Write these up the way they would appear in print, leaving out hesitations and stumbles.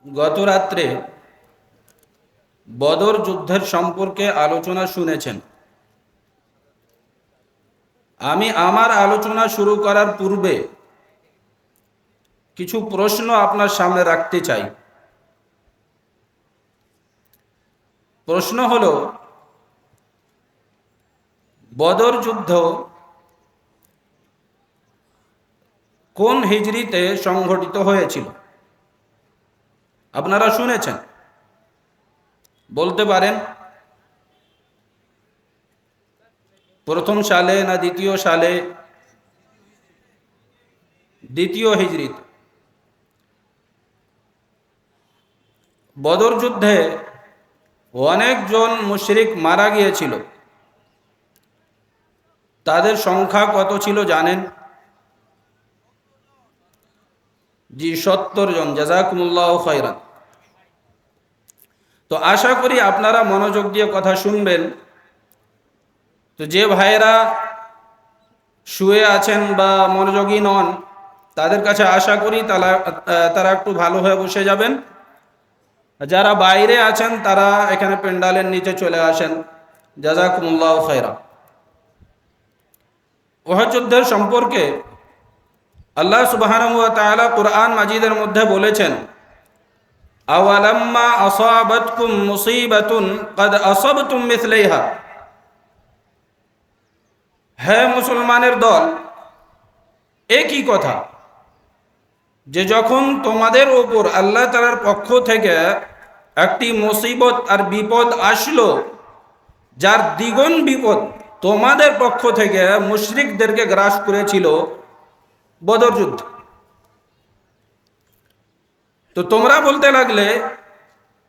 গত রাত্রে বদর যুদ্ধের সম্পর্কে আলোচনা শুনেছেন। আমি আমার আলোচনা শুরু করার পূর্বে কিছু প্রশ্ন আপনার সামনে রাখতে চাই। প্রশ্ন হলো, বদর যুদ্ধ কোন হিজরিতে সংঘটিত হয়েছিল? আপনারা শুনেছেন, বলতে পারেন প্রথম সালে না দ্বিতীয় সালে? দ্বিতীয় হিজরিতে। বদর যুদ্ধে অনেকজন মুশরিক মারা গিয়েছিল। তাদের সংখ্যা কত ছিল জানেন? জি, 70 জন। জাযাকুমুল্লাহু খায়রান। তো আশা করি আপনারা মনোযোগ দিয়ে কথা শুনবেন। তো যে ভাইয়েরা শুয়ে আছেন বা মনোযোগী নন, তাদের কাছে আশা করি তারা একটু ভালো হয়ে বসে যাবেন। যারা বাইরে আছেন তারা এখানে পেন্ডালের নিচে চলে আসেন। জাযাকুমুল্লাহু খায়রান। উহুদ যুদ্ধের সম্পর্কে আল্লাহ সুবহানাহু ওয়া তাআলা কুরআন মাজিদের মধ্যে বলেছেন, আওয়ালাম্মা আসাবাতকুম মুসিবাতুন ক্বাদ আসাবতুম মিসলাইহা। হে মুসলমানের দল, একই কথা যে যখন তোমাদের উপর আল্লাহ তাআলার পক্ষ থেকে একটি মুসিবত আর বিপদ আসলো, যার দ্বিগুণ বিপদ তোমাদের পক্ষ থেকে মুশরিকদেরকে গ্রাস করেছিল, বদর যুদ্ধ। তো তোমরা বলতে লাগলে,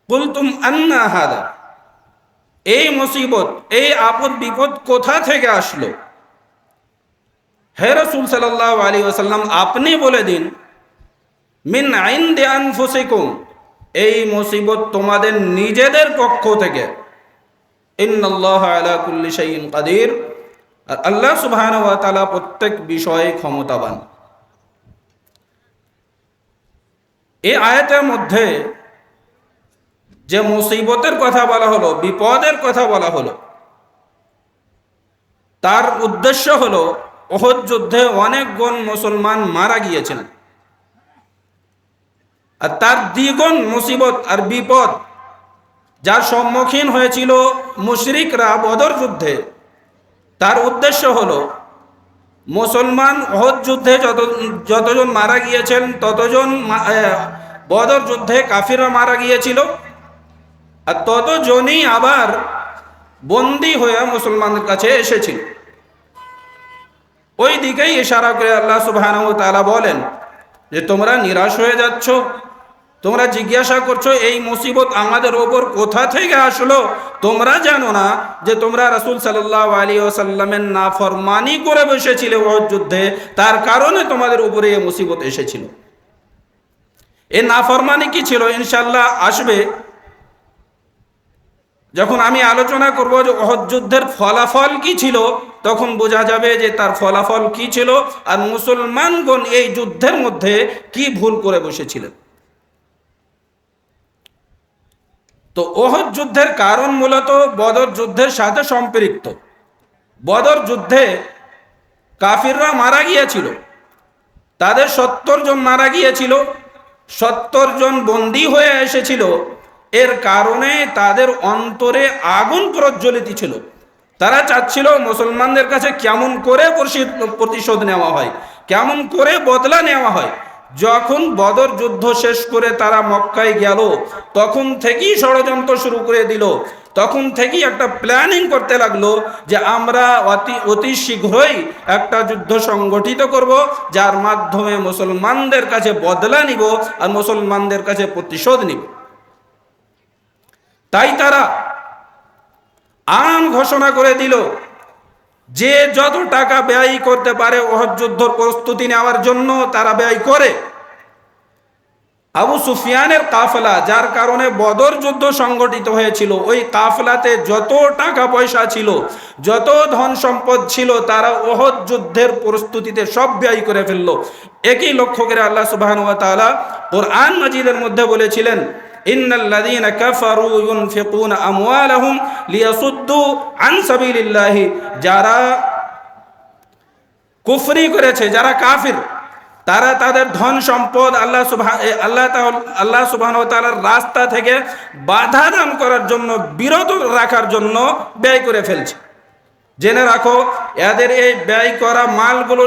কুলতুম আন্না হাদা, এই মুসিবত, এই আপদ বিপদ কোথা থেকে আসলো? হে রাসূল সাল্লাল্লাহু আলাইহি ওয়াসাল্লাম, আপনি বলে দিন, মিন ইনদি আনফুসিকুম, এই মুসিবত তোমাদের নিজেদের পক্ষ থেকে। ইন্নাল্লাহা আলা কুল্লি শাইইন কাদির, আর আল্লাহ সুবহানাহু ওয়া তাআলা প্রত্যেক বিষয়ে ক্ষমতাবান। এই আয়াতের মধ্যে যে মুসিবতের কথা বলা হলো, বিপদের কথা বলা হলো, তার উদ্দেশ্য হলো উহুদ যুদ্ধে অনেকজন মুসলমান মারা গিয়েছেন, আর তার দ্বিগুণ মুসিবত আর বিপদ যার সম্মুখীন হয়েছিল মুশরিকরা বদর যুদ্ধে, তার উদ্দেশ্য হলো মুসলমান উহুদ যুদ্ধে যতজন মারা গিয়েছেন ততজন বদর যুদ্ধে কাফিররা মারা গিয়েছিল, আর ততজনই আবার বন্দী হয়ে মুসলমানদের কাছে এসেছিল। ওই দিকেই ইশারা করে আল্লাহ সুবহানাহু ওয়া তাআলা বলেন যে তোমরা নিরাশ হয়ে যাচ্ছ, তোমরা জিজ্ঞাসা করছো এই মুসিবত আমাদের ওপর কোথা থেকে আসলো। তোমরা জানো না যে তোমরা রাসূল সাল্লাল্লাহু আলাইহি ওয়াসাল্লামের নাফরমানি করে বসেছিলে উহুদ যুদ্ধে, তার কারণে তোমাদের উপরে এই মুসিবত এসেছিল। এই নাফরমানি কি ছিল ইনশাআল্লাহ আসবে যখন আমি আলোচনা করব যে উহুদ যুদ্ধের ফলাফল কি ছিল, তখন বোঝা যাবে যে তার ফলাফল কি ছিল আর মুসলমানগণ এই যুদ্ধের মধ্যে কি ভুল করে বসেছিলেন। তো উহুদ যুদ্ধের কারণ মূলত বদর যুদ্ধের সাথে সম্পৃক্ত। বদর যুদ্ধে কাফিররা মারা গিয়েছিল, তাদের 70 জন মারা গিয়েছিল, 70 জন বন্দী হয়ে এসেছিল। এর কারণে তাদের অন্তরে আগুন প্রজ্বলিত ছিল। তারা চাচ্ছিল মুসলমানদের কাছে কেমন করে প্রতিশোধ নেওয়া হয়, কেমন করে বদলা নেওয়া হয়। যখন বদর যুদ্ধ শেষ করে তারা মক্কায় গেল, তখন থেকেই ষড়যন্ত্র শুরু করে দিল। তখন থেকেই একটা প্ল্যানিং করতে লাগলো যে আমরা অতি শীঘ্রই একটা যুদ্ধ সংগঠিত করব, যার মাধ্যমে মুসলমানদের কাছে বদলা নিব আর মুসলমানদের কাছে প্রতিশোধ নিব। তাই তারা আম ঘোষণা করে দিল যে যত টাকা ব্যয় করতে পারে উহুদ যুদ্ধের প্রস্তুতি নেওয়ার জন্য তারা ব্যয় করে, আবু সুফিয়ানের কাফেলা, যার কারণে বদর যুদ্ধ সংগঠিত হয়েছিল, ওই কাফেলাতে যত টাকা পয়সা ছিল, যত ধন সম্পদ ছিল, তারা ওহদ যুদ্ধের প্রস্তুতিতে সব ব্যয় করে ফেললো। একই লক্ষ্য করে আল্লাহ সুবহানাহু ওয়া তাআলা কোরআন মাজিদের মধ্যে বলেছিলেন, ইন্নাল্লাযীনা কাফারু ইউনফিকুনা আমওয়ালাহুম লিয়াসুদ্দু আন সাবিলিল্লাহি, যারা কুফরি করেছে, যারা কাফির, তারা তাদের ধন সম্পদ আল্লাহ সুবহানাহু ওয়া তাআলার রাস্তা থেকে বাধা দান করার জন্য, বিরত রাখার জন্য ব্যয় করে ফেলছে। জেনে রাখো, এদের এই ব্যয় করা মালগুলো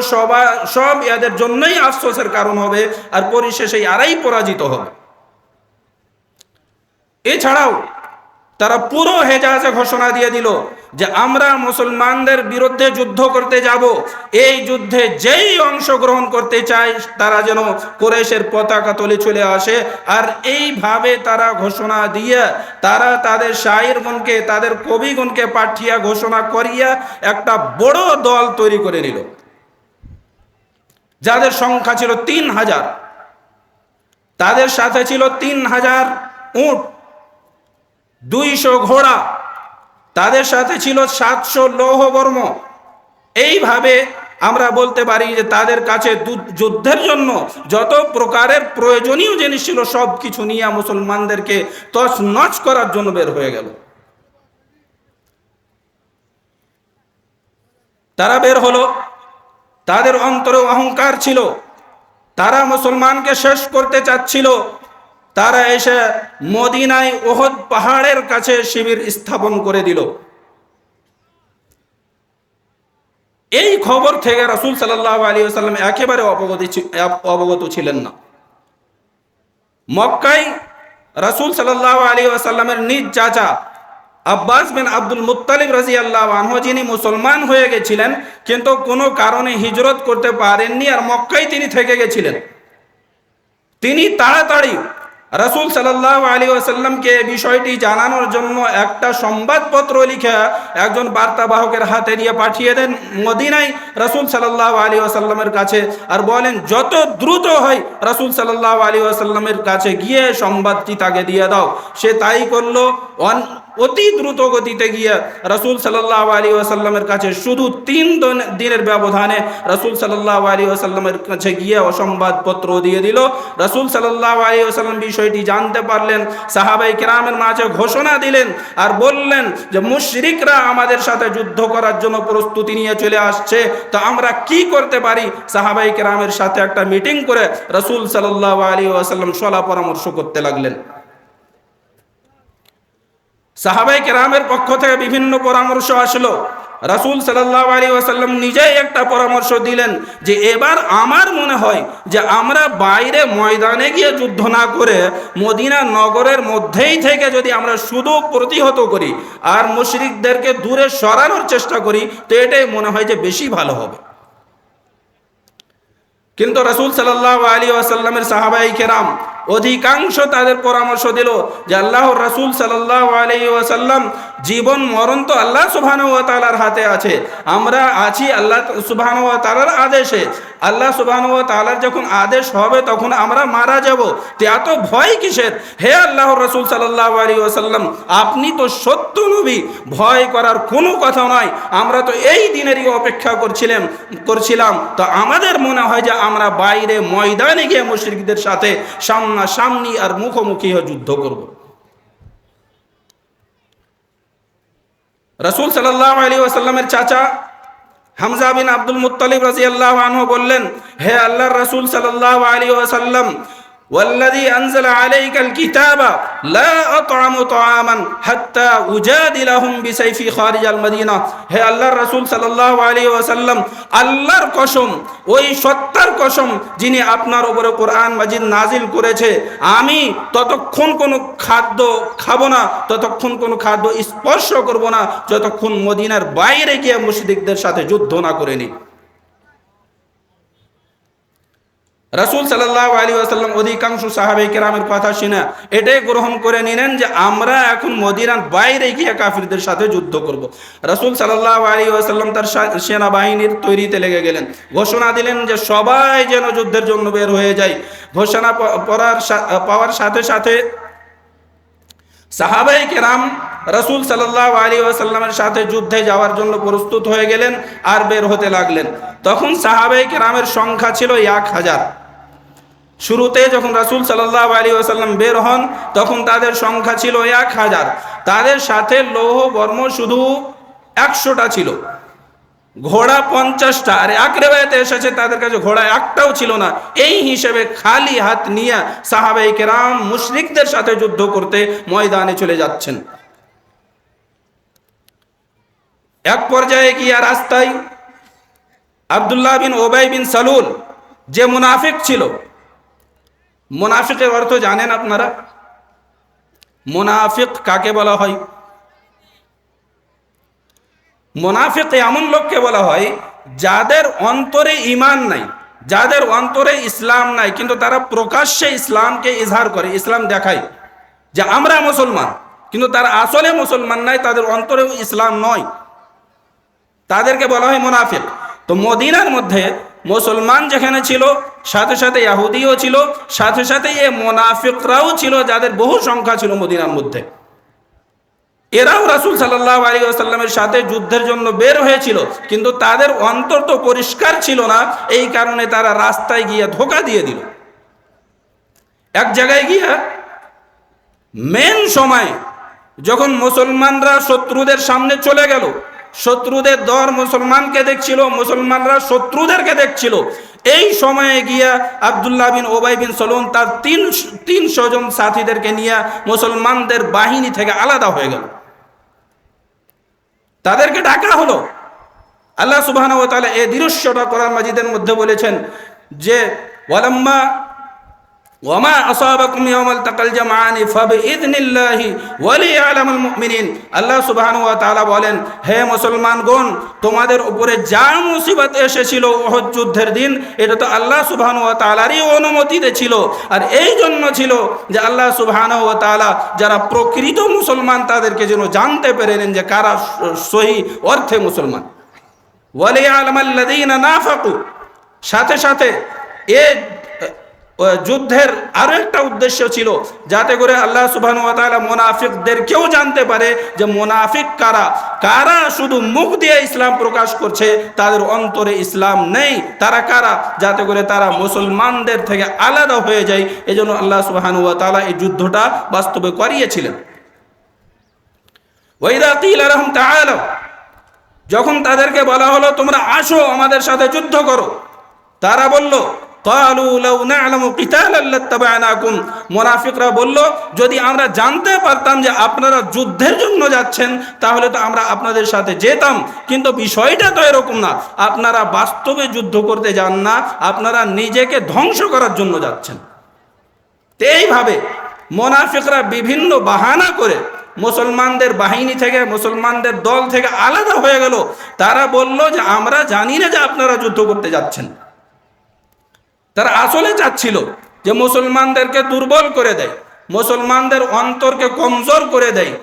সব এদের জন্যই আফসোসের কারণ হবে, আর পরিশেষে এরাই পরাজিত হবে। এছাড়াও তারা পুরো হেজাজে ঘোষণা দিয়ে দিল যে আমরা মুসলমানদের বিরুদ্ধে যুদ্ধ করতে যাব, এই যুদ্ধে যেই অংশগ্রহণ করতে চায় তারা যেন কুরাইশের পতাকা তলে চলে আসে। আর এইভাবে তারা ঘোষণা দিয়ে, তারা তাদের শায়েরগণকে, তাদের কবিগণকে পাঠিয়ে ঘোষণা করিয়া একটা বড় দল তৈরি করে নিল, যাদের সংখ্যা ছিল 3000। তাদের সাথে ছিল 3000 উট, 200 ঘোড়া, তাদের সাথে ছিল 700 লৌহবর্ম। এইভাবে আমরা বলতে পারি যে তাদের কাছে যুদ্ধের জন্য যত প্রকারের প্রয়োজনীয় জিনিস ছিল সব কিছু নিয়ে মুসলমানদেরকে তছনছ করার জন্য বের হয়ে গেল। তারা বের হলো, তাদের অন্তরে অহংকার ছিল, তারা মুসলমানকে শেষ করতে চাচ্ছিল। তারা এসে মদিনায় ওহদ পাহাড়ের কাছে শিবির স্থাপন করে দিল। এই খবর থেকে রাসূল সাল্লাল্লাহু আলাইহি ওয়াসাল্লাম একেবারে অবগত ছিলেন না। মক্কায় রাসূল সাল্লাল্লাহু আলাইহি ওয়াসাল্লামের নিজ চাচা আব্বাস বিন আব্দুল মুত্তালিব রাদিয়াল্লাহু আনহু, যিনি মুসলমান হয়ে গেছিলেন কিন্তু কোনো কারণে হিজরত করতে পারেননি, আর মক্কায় তিনি থেকে গেছিলেন, তিনি তাড়াতাড়ি রাসূল সাল্লাল্লাহু আলাইহি ওয়াসাল্লামকে বিষয়টি জানানোর জন্য একটা সংবাদপত্র লিখে একজন বার্তাবাহকের হাতে দিয়ে পাঠিয়ে দেন মদিনায় রাসূল সাল্লাল্লাহু আলাইহি ওয়াসাল্লামের কাছে, আর বলেন যত দ্রুত হয় রাসূল সাল্লাল্লাহু আলাইহি ওয়াসাল্লামের কাছে গিয়ে সংবাদটি তাকে দিয়ে দাও। সে তাই করলো। অতি দ্রুত গতিতে গিয়ে রাসূল সাল্লাল্লাহু আলাইহি ওয়াসাল্লামের কাছে শুধু 3 দিনের ব্যবধানে রাসূল সাল্লাল্লাহু আলাইহি ওয়াসাল্লামের কাছে গিয়ে সংবাদপত্র দিয়ে দিল। রাসূল সাল্লাল্লাহু আলাইহি ওয়াসাল্লাম বিষয়টি জানতে পারলেন, সাহাবায়ে কেরামের মাঝে ঘোষণা দিলেন আর বললেন যে মুশরিকরা আমাদের সাথে যুদ্ধ করার জন্য প্রস্তুতি নিয়ে চলে আসছে, তো আমরা কি করতে পারি? সাহাবায়ে কেরামের সাথে একটা মিটিং করে রাসূল সাল্লাল্লাহু আলাইহি ওয়াসাল্লাম সলা পরামর্শ করতে লাগলেন। সাহাবায়ে কেরামের পক্ষ থেকে বিভিন্ন পরামর্শ আসলো। রাসূল সাল্লাল্লাহু আলাইহি ওয়াসাল্লাম নিজেই একটা পরামর্শ দিলেন যে এবার আমার মনে হয় যে আমরা বাইরে ময়দানে গিয়ে যুদ্ধ না করে মদিনা নগরের মধ্যেই থেকে যদি আমরা শুধু প্রতিহত করি আর মুশরিকদেরকে দূরে সরানোর চেষ্টা করি, তো এটাই মনে হয় যে বেশি ভালো হবে। কিন্তু রাসূল সাল্লাল্লাহু আলাইহি ওয়াসাল্লামের সাহাবায়ে কেরাম অধিকাংশ তাদের পরামর্শ দিল যে আল্লাহর রাসূল সাল্লাল্লাহু আলাইহি ওয়াসাল্লাম, জীবন মরণ তো আল্লাহ সুবহানাহু ওয়া তাআলার হাতে আছে, আমরা আছি আল্লাহ সুবহানাহু ওয়া তাআলার আদেশে। আল্লাহ সুবহানাহু ওয়া তাআলার যখন আদেশ হবে তখন আমরা মারা যাব, তো এত ভয় কিসের? হে আল্লাহর রাসূল সাল্লাল্লাহু আলাইহি ওয়াসাল্লাম, আপনি তো সত্য নবী, ভয় করার কোনো কথা নয়। আমরা তো এই দিনেরই অপেক্ষা করছিলাম। তো আমাদের মনে হয় যে আমরা বাইরে ময়দানে গিয়ে মুশরিকদের সাথে সামনাসামনি আর মুখোমুখি হয়ে যুদ্ধ করব। রাসূল সাল্লাল্লাহু আলাইহি ওয়াসাল্লামের চাচা হামজা বিন আব্দুল মুত্তালিব রাদিয়াল্লাহু আনহু বললেন, হে আল্লাহর রাসূল সাল্লাল্লাহু আলাইহি ওয়াসাল্লাম, ওয়াল্লাযী আনজালা আলাইকাল কিতাবা লা আত'আমু তা'আমান হাত্তা উজাদিলাহুম বিসাইফি খারিজাল মাদিনা। হে আল্লাহর রাসূল সাল্লাল্লাহু আলাইহি ওয়াসাল্লাম, আল্লাহর কসম, ওই সত্তার কসম যিনি আপনার উপরে কোরআন মাজিদ নাজিল করেছে, আমি ততক্ষণ কোনো খাদ্য খাবো না, ততক্ষণ কোনো খাদ্য স্পর্শ করব না যতক্ষণ মদিনার বাইরে গিয়ে মুশরিকদের সাথে যুদ্ধ না করে নি। রাসূল সাল্লাল্লাহু আলাইহি ওয়াসাল্লাম অধিকাংশ সাহাবায়ে কেরামের কথা শুনে এটাই গ্রহণ করে নিলেন যে আমরা এখন মদিনার বাইরে গিয়ে কাফিরদের সাথে যুদ্ধ করব। রাসূল সাল্লাল্লাহু আলাইহি ওয়াসাল্লাম তার সেনাবাহিনীর তৈরিতে লেগে গেলেন। ঘোষণা দিলেন যে সবাই যেন যুদ্ধের জন্য বের হয়ে যায়। ঘোষণা পাওয়ার সাথে সাথে সাহাবায়ে কেরাম রাসূল সাল্লাল্লাহু আলাইহি ওয়াসাল্লামের সাথে যুদ্ধে যাওয়ার জন্য প্রস্তুত হয়ে গেলেন আর বের হতে লাগলেন। তখন সাহাবায়ে কেরামের সংখ্যা ছিল 1000। শুরুতে যখন রাসূল সাল্লাল্লাহু আলাইহি ওয়াসাল্লাম বের হন তখন তাদের সংখ্যা ছিল 1000। তাদের সাথে লৌহ বর্ম শুধু 100টা ছিল, ঘোড়া 50টা, আর এক রিওয়ায়াতে এসেছে তাদের কাছে ঘোড়া একটাও ছিল না। এই হিসেবে খালি হাত নিয়ে সাহাবায়ে কেরাম মুশরিকদের সাথে যুদ্ধ করতে ময়দানে চলে যাচ্ছেন। এক পর্যায়ে গিয়ে রাস্তায় আব্দুল্লাহ বিন উবাই বিন সালুল, যে মুনাফিক ছিল, মুনাফিকের অর্থ জানেন আপনারা? মুনাফিক কাকে বলা হয়? মুনাফিক এমন লোককে বলা হয় যাদের অন্তরে ঈমান নাই, যাদের অন্তরে ইসলাম নাই, কিন্তু তারা প্রকাশ্যে ইসলামকে ইজহার করে, ইসলাম দেখায় যে আমরা মুসলমান, কিন্তু তারা আসলে মুসলমান নাই, তাদের অন্তরে ইসলাম নয়, তাদেরকে বলা হয় মুনাফিক। তো মদিনার মধ্যে মুসলমান যেখানে ছিল সাথে সাথে ইহুদিও ছিল, সাথে সাথে এই মুনাফিকরাও ছিল, যাদের বহু সংখ্যা ছিল মদিনার মধ্যে। এরাও রাসূল সাল্লাল্লাহু আলাইহি ওয়াসাল্লামের সাথে যুদ্ধের জন্য বের হয়েছিল, কিন্তু তাদের অন্তর তো পরিষ্কার ছিল না, এই কারণে তারা রাস্তায় গিয়ে ধোঁকা দিয়ে দিল। এক জায়গায় গিয়ে মেন সময় যখন মুসলমানরা শত্রুদের সামনে চলে গেল, শত্রুদের দর মুসলমানকে দেখছিল, মুসলমানরা শত্রুদেরকে দেখছিল, এই সময়ে গিয়া আব্দুল্লাহ বিন উবাই বিন সালুল তার 300 জন সাথীদেরকে নিয়ে মুসলমানদের বাহিনী থেকে আলাদা হয়ে গেল। তাদেরকে ডাকা হলো। আল্লাহ সুবহানাহু ওয়া তাআলা এই দৃশ্যটা কোরআন মাজিদের মধ্যে বলেছেন যে ওয়ামা আসাবাকুম ইয়াওমাল তাকাল জামআনি ফাবিইযনিল্লাহি ওয়া লিয়ালামাল মুমিনিন। আল্লাহ সুবহানাহু ওয়া তাআলা বলেন, হে মুসলমানগণ, তোমাদের উপরে যা মুসিবত এসেছিল উহুদ যুদ্ধের দিন, এটা তো আল্লাহ সুবহানাহু ওয়া তাআলারই অনুমতিতে ছিল, আর এই জন্য ছিল যে আল্লাহ সুবহানাহু ওয়া তাআলা যারা প্রকৃত মুসলমান তাদেরকে যেন জানতে পেরেন যে কারা সহি অর্থে মুসলমান। ওয়া লিয়ালামাল্লাযীনা নাফাকু, সাথে সাথে এ যুদ্ধের আরো একটা উদ্দেশ্য ছিল, যাতে করে আল্লাহ সুবহানাহু ওয়া তাআলা মুনাফিকদেরকেও জানতে পারে যে মুনাফিক কারা, কারা শুধু মুখ দিয়ে ইসলাম প্রকাশ করছে, তাদের অন্তরে ইসলাম নেই, তারা কারা, যাতে করে তারা মুসলমানদের থেকে আলাদা হয়ে যায়। এজন্য আল্লাহ সুবহানাহু ওয়া তাআলা এই যুদ্ধটা বাস্তবে করিয়েছিলেন। ওয়াইদা কিলা লাহুম তাআলা, যখন তাদেরকে বলা হলো তোমরা আসো আমাদের সাথে যুদ্ধ করো, তারা বলল ক্বালু লাউ না'লামু কিতালান লাত্তাবা'নাকুম, মুনাফিকরা বলল যদি আমরা জানতে পারতাম যে আপনারা যুদ্ধের জন্য যাচ্ছেন তাহলে তো আমরা আপনাদের সাথে যেতাম, কিন্তু বিষয়টা তো এরকম না, আপনারা বাস্তবে যুদ্ধ করতে যান না, আপনারা নিজেকে ধ্বংস করার জন্য যাচ্ছেন। এইভাবে মুনাফিকরা বিভিন্ন বাহানা করে মুসলমানদের বাহিনী থেকে, মুসলমানদের দল থেকে আলাদা হয়ে গেল। তারা বলল যে আমরা জানি না যে আপনারা যুদ্ধ করতে যাচ্ছেন। তারা আসলে চাচ্ছিল যে মুসলমানদেরকে দুর্বল করে দেয়, মুসলমানদের অন্তরকে কমজোর করে দেয়,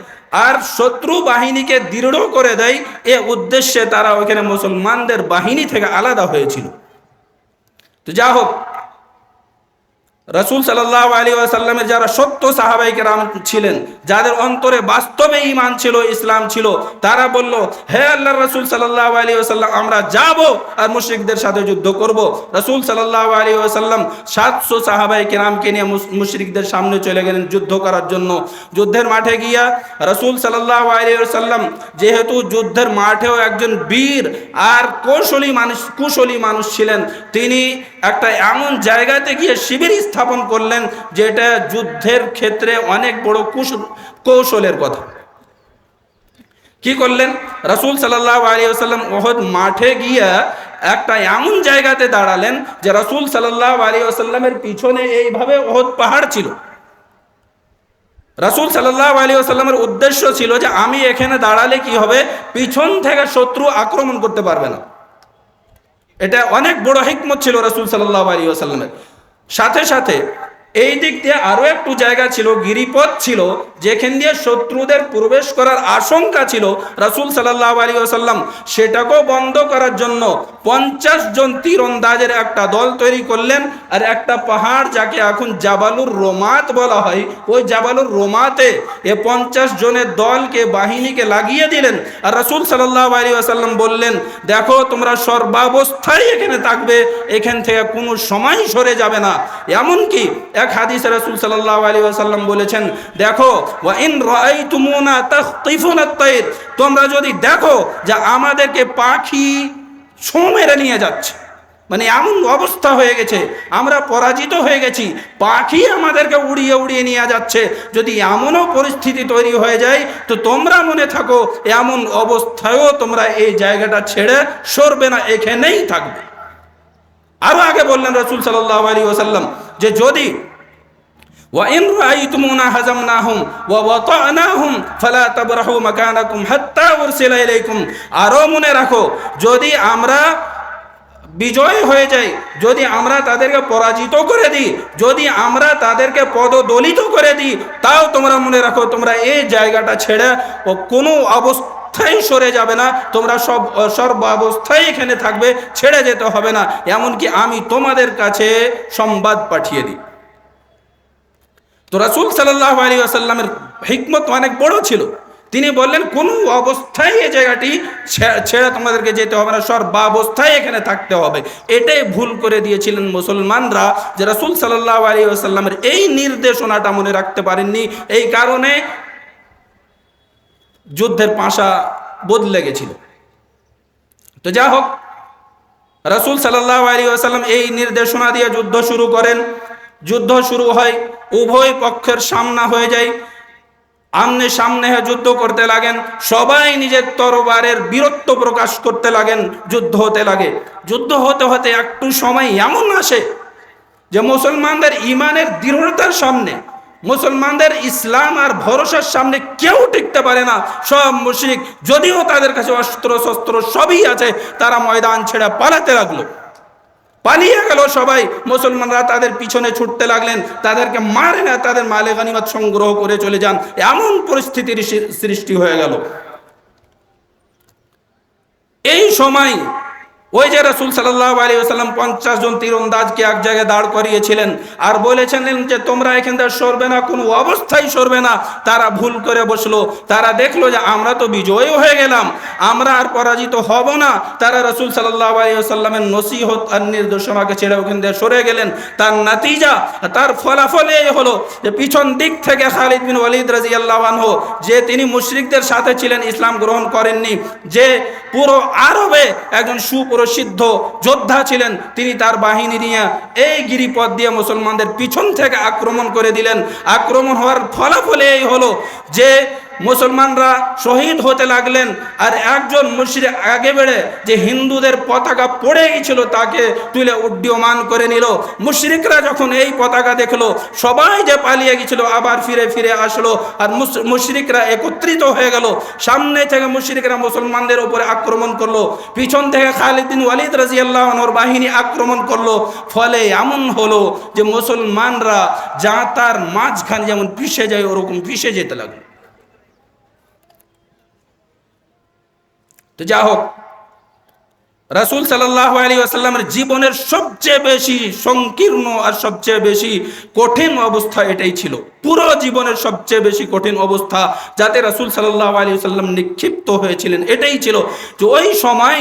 আর শত্রু বাহিনীকে দৃঢ় করে দেয়। এ উদ্দেশ্যে তারা ওইখানে মুসলমানদের বাহিনী থেকে আলাদা হয়েছিল। তো যা হোক, রাসূল সাল্লাল্লাহু আলাইহি ওয়াসাল্লামের যারা সত্য সাহাবায়ে কেরাম ছিলেন, যাদের অন্তরে বাস্তবে ঈমান ছিল, ইসলাম ছিল, তারা বলল, হে আল্লাহর রাসূল সাল্লাল্লাহু আলাইহি ওয়াসাল্লাম, আমরা যাব আর মুশরিকদের সাথে যুদ্ধ করব। রাসূল সাল্লাল্লাহু আলাইহি ওয়াসাল্লাম 700 সাহাবায়ে কেরামকে নিয়ে মুশরিকদের সামনে চলে গেলেন যুদ্ধ করার জন্য। যুদ্ধের মাঠে গিয়া রাসূল সাল্লাল্লাহু আলাইহি ওয়াসাল্লাম যেহেতু যুদ্ধের মাঠেও একজন বীর আর কুশলী মানুষ ছিলেন, তিনি একটা এমন জায়গাতে গিয়ে শিবির স্থাপন করলেন যেটা যুদ্ধের ক্ষেত্রে অনেক বড় কৌশলের কথা। কি করলেন? রাসূল সাল্লাল্লাহু আলাইহি ওয়াসাল্লাম উহুদ মাঠে গিয়ে একটা এমন জায়গাতে দাঁড়ালেন যে রাসূল সাল্লাল্লাহু আলাইহি ওয়াসাল্লামের পিছনে এইভাবে উহুদ পাহাড় ছিল। রাসূল সাল্লাল্লাহু আলাইহি ওয়াসাল্লামের উদ্দেশ্য ছিল যে আমি এখানে দাঁড়ালে কি হবে, পিছন থেকে শত্রু আক্রমণ করতে পারবে না। এটা অনেক বড় হিকমত ছিল রাসূল সাল্লাল্লাহু আলাইহি ওয়াসাল্লামের। সাথে সাথে এই দিক দিয়ে আরো একটু জায়গা ছিল, গিরিপথ ছিল, যেখান দিয়ে শত্রুদের প্রবেশ করার আশঙ্কা ছিল। রাসূল সাল্লাল্লাহু আলাইহি ওয়াসাল্লাম সেটাকেও বন্ধ করার জন্য 50 জন তীরন্দাজের একটা দল তৈরি করলেন। আর একটা পাহাড়, যাকে এখন জাবালুর রোমাত বলা হয়, ওই জাবালুর রোমাতে এ 50 জনের দলকে, বাহিনীকে লাগিয়ে দিলেন। আর রাসূল সাল্লাল্লাহু আলাইহি ওয়াসাল্লাম বললেন, দেখো তোমরা সর্বাবস্থায় এখানে থাকবে, এখান থেকে কোনো সময় সরে যাবে না। এমনকি এক হাদিসে রাসূল সাল্লাল্লাহু আলাইহি ওয়াসাল্লাম বলেছেন, দেখো ওয়া ইন রাআইতুমুনা তাখতিফুনা আত-তাইর, তোমরা যদি দেখো যে আমাদেরকে পাখি ছোঁ মেরে নিয়ে যাচ্ছে, মানে এমন অবস্থা হয়ে গেছে, আমরা পরাজিত হয়ে গেছি, পাখি আমাদেরকে উড়িয়ে উড়িয়ে নিয়ে যাচ্ছে, যদি এমনও পরিস্থিতি তৈরি হয়ে যায় তো তোমরা মনে থাকো এমন অবস্থায়ও তোমরা এই জায়গাটা ছেড়ে সরবে না, এখানেই থাকবে। আরো আগে বললেন রাসূল সাল্লাল্লাহু আলাইহি ওয়াসাল্লাম যে যদি وَإِنْ رَأَيْتُمُونَا هَزَمْنَاهُمْ وَوَطَأْنَاهُمْ فَلَا تَبْرَحُوا مَكَانَكُمْ حَتَّى أُرْسِلَ إِلَيْكُمْ, আরো মনে রাখো যদি আমরা বিজয় হয়ে যাই, যদি আমরা তাদেরকে পরাজিত করে দিই, যদি আমরা তাদেরকে পদদলিত করে দিই, তাও তোমরা মনে রাখো তোমরা এই জায়গাটা ছেড়ে কোনো অবস্থায় সরে যাবে না, তোমরা সর্বাবস্থায় এখানে থাকবে, ছেড়ে যেতে হবে না, এমনকি আমি তোমাদের কাছে সংবাদ পাঠিয়ে দিই। তো রাসূল সাল্লাল্লাহু আলাইহি ওয়াসাল্লামের হিকমত অনেক বড় ছিল। তিনি বললেন কোনো অবস্থায় এই জায়গাটি ছেড়ে তোমাদেরকে যেতে হবে না, সর্বাবস্থায় এখানে থাকতে হবে। এটাই ভুল করে দিয়েছিলেন মুসলমানরা, যে রাসূল সাল্লাল্লাহু আলাইহি ওয়াসাল্লামের এই নির্দেশনাটা মনে রাখতে পারেননি, এই কারণে যুদ্ধের পাশা বদলে গেছিল। তো যা হোক, রাসূল সাল্লাল্লাহু আলাইহি ওয়াসাল্লাম এই নির্দেশনা দিয়ে যুদ্ধ শুরু করেন। যুদ্ধ শুরু হয়, উভয় পক্ষের সামনা হয়ে যায়, আমনে সামনে যুদ্ধ করতে লাগেন, সবাই নিজের তরবারের বীরত্ব প্রকাশ করতে লাগেন, যুদ্ধ হতে লাগে। যুদ্ধ হতে হতে একটু সময় এমন আসে যে মুসলমানদের ইমানের দৃঢ়তার সামনে, মুসলমানদের ইসলাম আর ভরসার সামনে কেউ টিকতে পারে না। সব মুশরিক, যদিও তাদের কাছে অস্ত্র শস্ত্র সবই আছে, তারা ময়দান ছেড়ে পালাতে লাগলো, পালিয়ে গেল সবাই। মুসলমানরা তাদের পিছনে ছুটতে লাগলেন, তাদেরকে মারে না, তাদের মালে গনিমত সংগ্রহ করে চলে যান। এমন পরিস্থিতির সৃষ্টি হয়ে গেল। এই সময় ওই যে রাসূল সাল্লাল্লাহু আলাইহি ওয়াসাল্লাম 50 জন তীরন্দাজকে এক জায়গায় দাঁড় করিয়েছিলেন আর বলেছিলেন যে তোমরা এখান থেকে সরবে না, কোনো অবস্থায় সরবে না। তারা ভুল করে বসলো, তারা দেখলো যে আমরা তো বিজয়ী হয়ে গেলাম, আমরা আর পরাজিত হব না। তারা রাসূল সাল্লাল্লাহু আলাইহি ওয়াসাল্লামের নসিহত আর নির্দেশনাকে ছেড়ে ওখান থেকে সরে গেলেন। তার নাতিজা, তার ফলাফল এই হলো যে পিছন দিক থেকে খালিদ বিন ওয়ালিদ রাদিয়াল্লাহু আনহু, যে তিনি মুশরিকদের সাথে ছিলেন, ইসলাম গ্রহণ করেননি, যে পুরো আরবে একজন সুপ্রসিদ্ধ যোদ্ধা ছিলেন, তিনি তার বাহিনী নিয়ে এই গিরিপথ দিয়ে মুসলমানদের পিছন থেকে আক্রমণ করে দিলেন। আক্রমণ হওয়ার ফলাফল এই হলো যে মুসলমানরা শহীদ হতে লাগলেন। আর একজন মুশরিক আগে বেড়ে যে হিন্দুদের পতাকা পড়ে গিয়েছিল তাকে তুলে উড্ডীয়মান করে নিল। মুশরিকরা যখন এই পতাকা দেখলো, সবাই যে পালিয়ে গিয়েছিল আবার ফিরে ফিরে আসলো, আর মুশরিকরা একত্রিত হয়ে গেল। সামনে থেকে মুশরিকরা মুসলমানদের উপরে আক্রমণ করলো, পিছন থেকে খালিদ বিন ওয়ালিদ রাদিয়াল্লাহু আনহুর বাহিনী আক্রমণ করলো। ফলে এমন হলো যে মুসলমানরা যা তার মাঝখানে যেমন পিষে যায় ওরকম পিষে যেতে লাগলো। তো যা হোক, রাসূল সাল্লাল্লাহু আলাইহি ওয়াসাল্লামের জীবনের সবচেয়ে বেশি সংকীর্ণ আর সবচেয়ে বেশি কঠিন অবস্থা এটাই ছিল। পুরো জীবনের সবচেয়ে বেশি কঠিন অবস্থা যাতে রাসূল সাল্লাল্লাহু আলাইহি ওয়াসাল্লাম নিক্ষিপ্ত হয়েছিলেন এটাই ছিল যে ওই সময়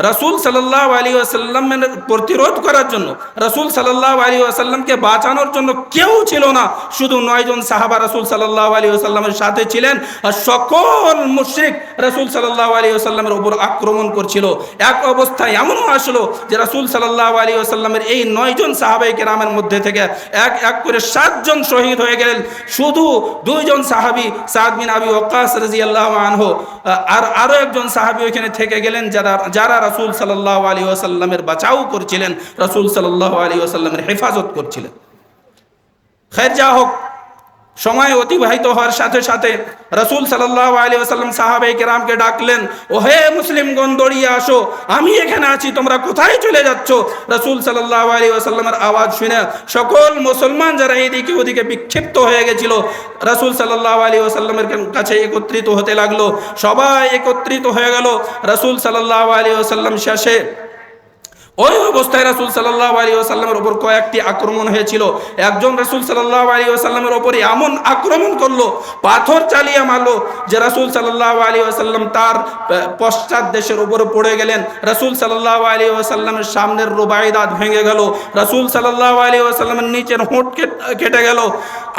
রাসূল সাল্লাল্লাহু আলাইহি ওয়াসাল্লামের প্রতিরোধ করার জন্য, রাসূল সাল্লাল্লাহু আলাইহি ওয়াসাল্লামকে বাঁচানোর জন্য কেউ ছিল না। শুধু 9 জন সাহাবা রাসূল সাল্লাল্লাহু আলাইহি ওয়াসাল্লামের সাথে ছিলেন, আর সকল মুশরিক রাসূল সাল্লাল্লাহু আলাইহি ওয়াসাল্লামের উপর আক্রমণ করছিল। এক অবস্থায় এমনও আসলো যে রাসূল সাল্লাল্লাহু আলাইহি ওয়াসাল্লামের এই 9 জন সাহাবায়ে কেরামের মধ্যে থেকে এক এক করে 7 জন শহীদ হয়ে গেলেন। শুধু 2 জন সাহাবী সাদ বিন আবি ওয়াক্কাস রাদিয়াল্লাহু আনহু আর আরো একজন সাহাবী ওখানে থেকে গেলেন যারা রাসূল সাল্লাল্লাহু আলাইহি ওয়াসাল্লামের বাঁচাও করছিলেন, রাসূল সাল্লাল্লাহু আলাইহি ওয়াসাল্লামের হেফাজত করছিলেন। খৈর যা হোক, সময় অতিবাহিত হওয়ার সাথে সাথে রাসূল সাল্লাল্লাহু আলাইহি ওয়াসাল্লাম সাহাবায়ে কেরামকে ডাকলেন, ও হে মুসলিমগণ, দৌড়িয়ে আসো, আমি এখানে আছি, তোমরা কোথায় চলে যাচ্ছ? রাসূল সাল্লাল্লাহু আলাইহি ওয়াসাল্লামের আওয়াজ শুনে সকল মুসলমান যারা এদিকে ওদিকে বিক্ষিপ্ত হয়ে গেছিল রাসূল সাল্লাল্লাহু আলাইহি ওয়াসাল্লামের কাছে একত্রিত হতে লাগলো। সবাই একত্রিত হয়ে গেল। রাসূল সাল্লাল্লাহু আলাইহি ওয়াসাল্লাম শেষে ওই অবস্থায় রাসূল সাল্লাল্লাহু আলাইহি ওয়াসাল্লামের উপর কয়েকটি আক্রমণ হয়েছিল। একজন রাসূল সাল্লাল্লাহু আলাইহি ওয়াসাল্লামের উপর এমন আক্রমণ করলো, পাথর চালিয়ে মারলো যে রাসূল সাল্লাল্লাহু আলাইহি ওয়াসাল্লাম তার পশ্চাৎ দেশের উপরে পড়ে গেলেন। রাসূল সাল্লাল্লাহু আলাইহি ওয়াসাল্লামের সামনের রুবাই দাঁত ভেঙে গেল। রাসূল সাল্লাল্লাহু আলাইহি ওয়াসাল্লামের নিচের হোঁট কেটে গেল।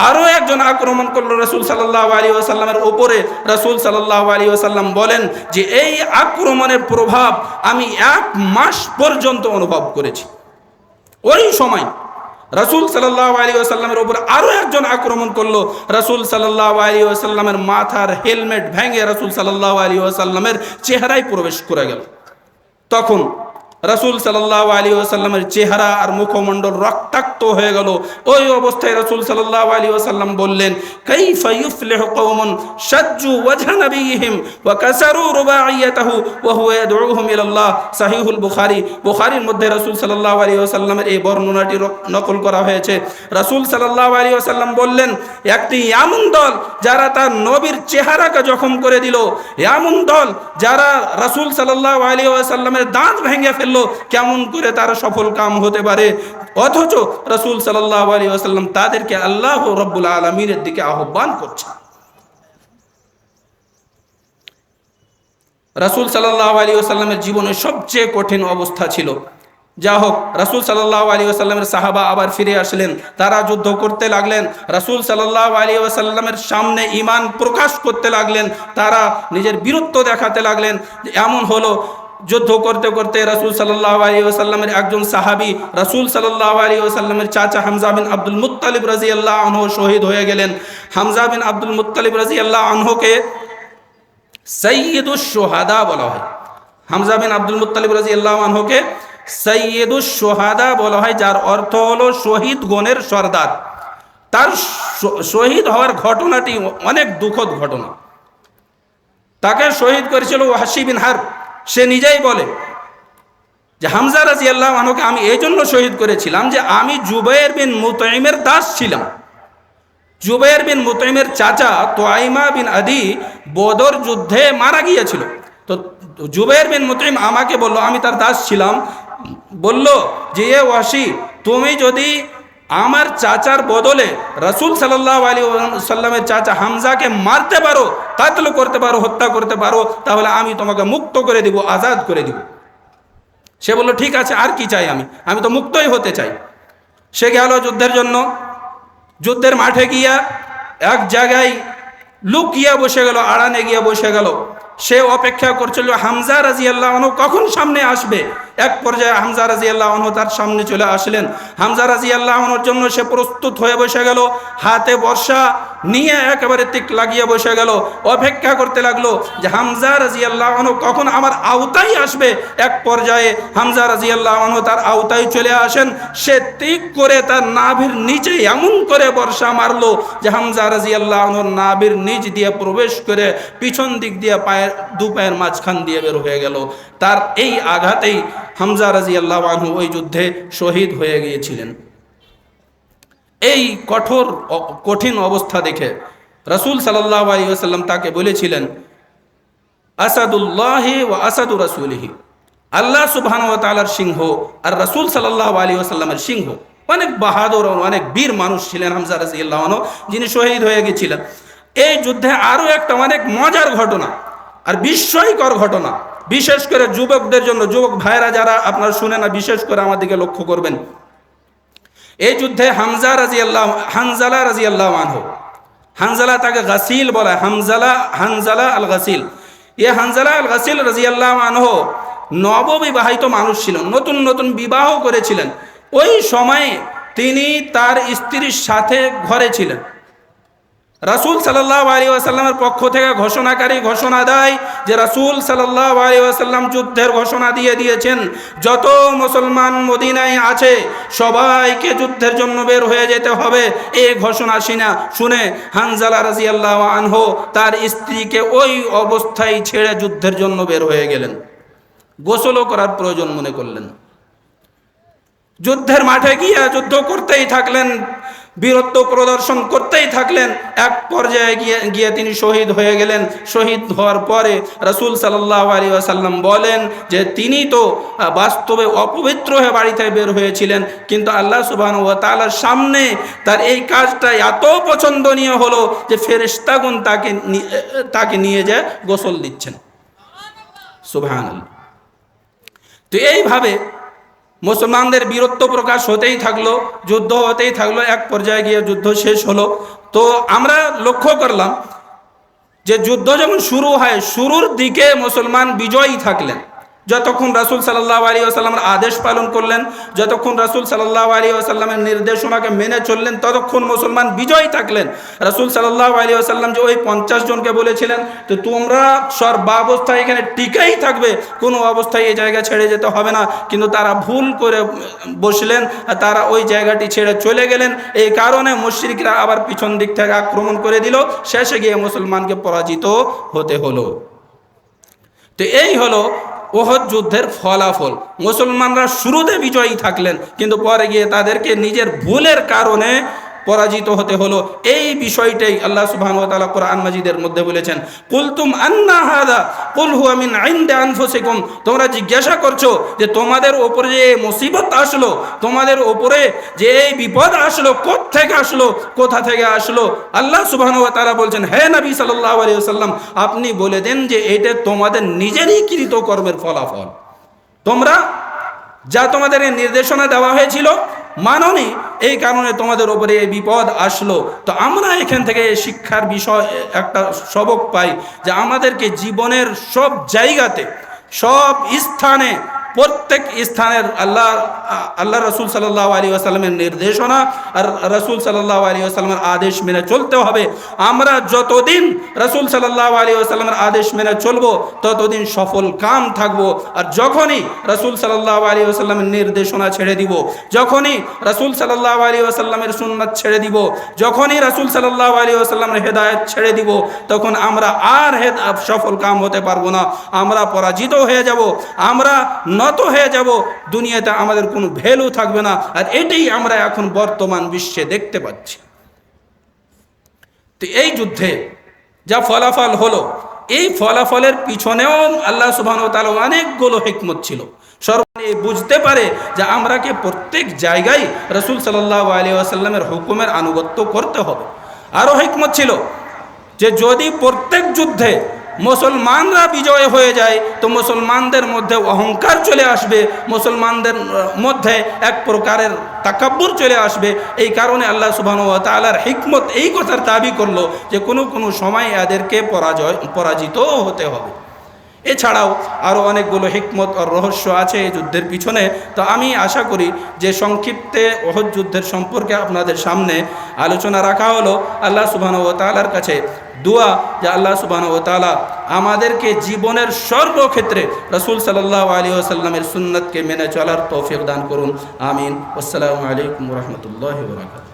আরও একজন আক্রমণ করলো রাসূল সাল্লাল্লাহু আলাইহি ওয়াসাল্লামের উপরে। রাসূল সাল্লাল্লাহু আলাইহি ওয়াসাল্লাম বলেন যে এই আক্রমণের প্রভাব আমি 1 মাস পর্যন্ত অনুভব করেছি। ওই সময় রাসূল সাল্লাল্লাহু আলাইহি ওয়াসাল্লামের উপর আরো একজন আক্রমণ করলো। রাসূল সাল্লাল্লাহু আলাইহি ওয়াসাল্লামের মাথার হেলমেট ভেঙে রাসূল সাল্লাল্লাহু আলাইহি ওয়াসাল্লামের চেহারায় প্রবেশ করে গেল। তখন রাসূল সাল্লাল্লাহু আলাইহি ওয়াসাল্লামের চেহারা আর মুখমণ্ডল রক্তাক্ত হয়ে গেল। ওই অবস্থায় রাসূল সাল্লাল্লাহু আলাইহি ওয়াসাল্লাম বললেন, কাইফা ইউফলিহু কওমুন শাজ্জু ওয়াজহা নবিয়িহিম ওয়া কাসারু রুবাইয়াতাহু ওয়া হুয়া ইয়াদউহুম ইলাল্লাহ। সহিহুল বুখারী, বুখারীর মধ্যে রাসূল সাল্লাল্লাহু আলাইহি ওয়াসাল্লামের এই বর্ণনাটি নকল করা হয়েছে। রাসূল সাল্লাল্লাহু আলাইহি ওয়াসাল্লাম বললেন, একটি এমন দল যারা তার নবীর চেহারাকে জখম করে দিল, এমন দল যারা রাসূল সাল্লাল্লাহু আলাইহি ওয়াসাল্লামের দাঁত ভেঙে ফেলল, কেমন করে তারা সফল কাম হতে পারে? অথচ রাসূল সাল্লাল্লাহু আলাইহি ওয়াসাল্লাম তাদেরকে আল্লাহ রাব্বুল আলামিনের দিকে আহ্বান করছেন। রাসূল সাল্লাল্লাহু আলাইহি ওয়াসাল্লামের জীবনের সবচেয়ে কঠিন অবস্থা ছিল। যা হোক, রাসূল সাল্লাল্লাহু আলাইহি ওয়াসাল্লামের সাহাবা আবার ফিরে আসলেন। তারা যুদ্ধ করতে লাগলেন। রাসূল সাল্লাল্লাহু আলাইহি ওয়াসাল্লামের সামনে ঈমান প্রকাশ করতে লাগলেন। তারা নিজের বীরত্ব দেখাতে লাগলেন। এমন হলো, যুদ্ধ করতে করতে রাসূল সাল্লাল্লাহু আলাইহি ওয়াসাল্লামের একজন সাহাবী রাসূল সাল্লাল্লাহু আলাইহি ওয়াসাল্লামের চাচা হামজা বিন আব্দুল মুত্তালিব রাদিয়াল্লাহু আনহু শহীদ হয়ে গেলেন। হামজা বিন আব্দুল মুত্তালিব রাদিয়াল্লাহু আনহুকে সাইয়্যিদুশ শুহাদা বলা হয়। হামজা বিন আব্দুল মুত্তালিব রাদিয়াল্লাহু আনহুকে সাইয়্যিদুশ শুহাদা বলা হয়, যার অর্থ হলো শহীদ গণের সর্দার। তার শহীদ হওয়ার ঘটনাটি অনেক দুঃখদ ঘটনা। তাকে শহীদ করেছিল ওয়াহশী বিন হারব। সে নিজেই বলে যে হামজা রাদিয়াল্লাহু আনহুকে আমি এই জন্য শহীদ করেছিলাম যে আমি জুবাইর বিন মুতঈমের দাস ছিলাম। জুবাইর বিন মুতঈমের চাচা তুয়াইমা বিন আদি বদর যুদ্ধে মারা গিয়েছিল। তো জুবাইর বিন মুতঈম আমাকে বলল, আমি তার দাস ছিলাম, বলল যে এ ওয়াহশী, তুমি যদি আমার চাচার বদলে রাসূল সাল্লাল্লাহু আলাইহি ওয়াসাল্লামের চাচা হামজাকে মারতে পারো, কাতল করতে পারো, হত্যা করতে পারো, তাহলে আমি তোমাকে মুক্ত করে দিব, আজাদ করে দিব। সে বলল, ঠিক আছে, আর কি চাই, আমি তো মুক্তই হতে চাই। সে গেল যুদ্ধের জন্য। যুদ্ধের মাঠে গিয়া এক জায়গায় লুকিয়ে বসে গেল, আড়ানে গিয়ে বসে গেল। সে অপেক্ষা করছিল হামজা রাদিয়াল্লাহু আনহু কখন সামনে আসবে। এক পর্যায়ে হামজা রাদিয়াল্লাহু আনহু তার সামনে চলে আসলেন। হামজা রাদিয়াল্লাহু আনহুর জন্য সে প্রস্তুত হয়ে বসে গেল, হাতে বর্শা নিয়ে একেবারে তিক লাগিয়ে বসে গেল। অপেক্ষা করতে লাগলো যে হামজা রাদিয়াল্লাহু আনহু কখন আমার আওতায় আসবে। এক পর্যায়ে হামজা রাদিয়াল্লাহু আনহু তার আওতায় চলে আসেন। সে তিক করে তার নাভির নিচে এমন করে বর্শা মারলো যে হামজা রাদিয়াল্লাহু আনহুর নাভির নিচ দিয়ে প্রবেশ করে পিছন দিক দিয়ে দু পায়ের মাঝখান দিয়ে বের হয়ে গেল। তার এই আঘাতেই হামজা রাদিয়াল্লাহু আনহু ওই যুদ্ধে শহীদ হয়ে গিয়েছিলেন। এই কঠিন অবস্থা দেখে রাসূল সাল্লাল্লাহু আলাইহি ওয়াসাল্লাম তাকে বলেছিলেন, আসাদুল্লাহি ওয়া আসাদু রাসূলিহি, আল্লাহ সুবহানাহু ওয়া তাআলার সিংহ আর রাসূল সাল্লাল্লাহু আলাইহি ওয়াসাল্লামের সিংহ। অনেক বাহাদুর, অনেক বীর মানুষ ছিলেন হামজা রাদিয়াল্লাহু আনহু, যিনি শহীদ হয়ে গিয়েছিলেন। এই যুদ্ধে আরো একটা অনেক মজার ঘটনা আর বিস্ময়কর ঘটনা, বিশেষ করে যুবকদের জন্য, যুবক ভাইরা যারা আপনারা শুনে না, বিশেষ করে আমার দিকে লক্ষ্য করবেন। এই যুদ্ধে হানজালা রাদিয়াল্লাহু আনহু, হানজালা তাকে গাসিল বলা, হানজালা আল গাসিল। হানজালা আল গাসিল রাদিয়াল্লাহু আনহু নববিবাহিত মানুষ ছিলেন, নতুন নতুন বিবাহ করেছিলেন। ওই সময়ে তিনি তার স্ত্রীর সাথে ঘরে ছিলেন। রাসূল সাল্লাল্লাহু আলাইহি ওয়াসাল্লামের পক্ষ থেকে ঘোষণাকারী ঘোষণা দেয় যে রাসূল সাল্লাল্লাহু আলাইহি ওয়াসাল্লাম যুদ্ধের ঘোষণা দিয়ে দিয়েছেন, যত মুসলমান মদিনায় আছে সবাইকে যুদ্ধের জন্য বের হয়ে যেতে হবে। এই ঘোষণা শুনে হানজালা রাদিয়াল্লাহু আনহু তার স্ত্রীকে ওই অবস্থায় ছেড়ে যুদ্ধের জন্য বের হয়ে গেলেন। গোসলও করার প্রয়োজন মনে করলেন। যুদ্ধের মাঠে গিয়ে যুদ্ধ করতেই থাকলেন, বীরত্ব প্রদর্শন করতেই থাকলেন। এক পর্যায়ে গিয়ে তিনি শহীদ হয়ে গেলেন। শহীদ হওয়ার পরে রাসূল সাল্লাল্লাহু আলাইহি ওয়াসাল্লাম বলেন যে তিনি তো বাস্তবে অপবিত্র হয়ে বাড়ি থেকে বের হয়েছিলেন, কিন্তু আল্লাহ সুবহানাহু ওয়া তাআলার সামনে তার এই কাজটা এত পছন্দনীয় হলো যে ফেরেশতাগণ তাকে নিয়ে যায় গোসল দিচ্ছেন। সুবহানাল্লাহ। তো এইভাবে মুসলমানদের বীরত্ব প্রকাশ হতেই থাকলো, যুদ্ধ হতেই থাকলো। এক পর্যায়ে গিয়ে যুদ্ধ শেষ হলো। তো আমরা লক্ষ্য করলাম যে যুদ্ধ যখন শুরু হয়, শুরুর দিকে মুসলমান বিজয়ী থাকলেন। যতক্ষণ রাসূল সাল্লাল্লাহু আলাইহি ওয়াসাল্লামের আদেশ পালন করলেন, যতক্ষণ রাসূল সাল্লাল্লাহু আলাইহি ওয়াসাল্লামের নির্দেশনাকে মেনে চললেন, ততক্ষণ মুসলমান বিজয়ী থাকলেন। রাসূল সাল্লাল্লাহু আলাইহি ওয়াসাল্লাম যে ওই 50 জনকে বলেছিলেন তো তোমরা সর্বাবস্থায় এখানে টিকেই থাকবে, কোনো অবস্থায় এই জায়গা ছেড়ে যেতে হবে না, কিন্তু তারা ভুল করে বসলেন, তারা ওই জায়গাটি ছেড়ে চলে গেলেন। এই কারণে মুশরিকরা আবার পিছন দিক থেকে আক্রমণ করে দিল, শেষে গিয়ে মুসলমানকে পরাজিত হতে হলো। তো এই হলো উহুদ যুদ্ধের ফলাফল। মুসলমানরা শুরুতে বিজয়ী থাকলেন, কিন্তু পরে গিয়ে তাদেরকে নিজের ভুলের কারণে পরাজিত হতে হলো। এই বিষয়টাই আল্লাহ সুবহানাহু ওয়া তাআলা কোরআন মাজিদের মধ্যে বলেছেন, কুলতুম আন্না হাযা কুল হুয়া মিন ইনদি আনফুসিকুম। তোমরা জিজ্ঞাসা করছো যে তোমাদের উপরে যে মুসিবত আসলো, তোমাদের উপরে যে এই বিপদ আসলো, কোথা থেকে আসলো? আল্লাহ সুবহানাহু ওয়া তাআলা বলছেন, হে নবী সাল্লাল্লাহু আলাইহি ওয়াসাল্লাম, আপনি বলে দেন যে এটা তোমাদের নিজেরই কৃত কর্মের ফলাফল। তোমরা যা তোমাদের নির্দেশনা দেওয়া হয়েছিল মাননি, এই কারণে তোমাদের উপরে এই বিপদ আসলো। তো আমরা এখান থেকে শিক্ষার বিষয় একটা সবক পাই যে আমাদেরকে জীবনের সব জায়গাতে, সব স্থানে, প্রত্যেক স্থানের আল্লাহ রাসূল সাল্লাল্লাহু আলাইহি ওয়াসাল্লামের নির্দেশনা আর রাসূল সাল্লাল্লাহু আলাইহি ওয়াসাল্লামের আদেশ মেনে চলতে হবে। আমরা যতদিন রাসূল সাল্লাল্লাহু আলাইহি ওয়াসাল্লামের আদেশ মেনে চলবো ততদিন সফল কাম থাকবো। আর যখনই রাসূল সাল্লাল্লাহু আলাইহি ওয়াসাল্লামের নির্দেশনা ছেড়ে দিব, যখনই রাসূল সাল্লাল্লাহু আলাইহি ওয়াসাল্লামের সুন্নাত ছেড়ে দিব, যখনই রাসূল সাল্লাল্লাহু আলাইহি ওয়াসাল্লামের হেদায়েত ছেড়ে দিব, তখন আমরা আর সফল কাম হতে পারবো না। আমরা পরাজিত হয়ে যাব, আমরা নত হয়ে যাব, দুনিয়াতে আমাদের কোনো ভ্যালু থাকবে না। আর এটাই আমরা এখন বর্তমান বিশ্বে দেখতে পাচ্ছি। তো এই যুদ্ধে যা ফলাফল হলো, এই ফলাফলের পিছনেও আল্লাহ সুবহানাহু ওয়া তাআলা অনেকগুলো হিকমত ছিল। সর্বদাই বুঝতে পারে যে আমরাকে প্রত্যেক জায়গায় রাসূল সাল্লাল্লাহু আলাইহি ওয়াসাল্লামের হুকুমের আনুগত্য করতে হবে। আরও হিকমত ছিল যে যদি প্রত্যেক যুদ্ধে মুসলমানরা বিজয় হয়ে যায় তো মুসলমানদের মধ্যে অহংকার চলে আসবে, মুসলমানদের মধ্যে এক প্রকারের তাকাব্বুর চলে আসবে। এই কারণে আল্লাহ সুবহানাহু ওয়া তাআলার হিকমত এই কথার দাবি করলো যে কোনো সময় এদেরকে পরাজিত হতে হবে। এছাড়াও আরও অনেকগুলো হিকমত আর রহস্য আছে এই যুদ্ধের পিছনে। তো আমি আশা করি যে সংক্ষিপ্তে উহুদ যুদ্ধের সম্পর্কে আপনাদের সামনে আলোচনা রাখা হলো। আল্লাহ সুবহানাহু ওয়া তাআলার কাছে দোয়া যে আল্লাহ সুবহানাহু ওয়া তাআলা আমাদেরকে জীবনের সর্বক্ষেত্রে রাসূল সাল্লাল্লাহু আলাইহি ওয়াসাল্লামের সুন্নাতকে মেনে চলার তৌফিক দান করুন। আমিন। আসসালামু আলাইকুম ওয়া রাহমাতুল্লাহি ওয়া বারাকাতুহু।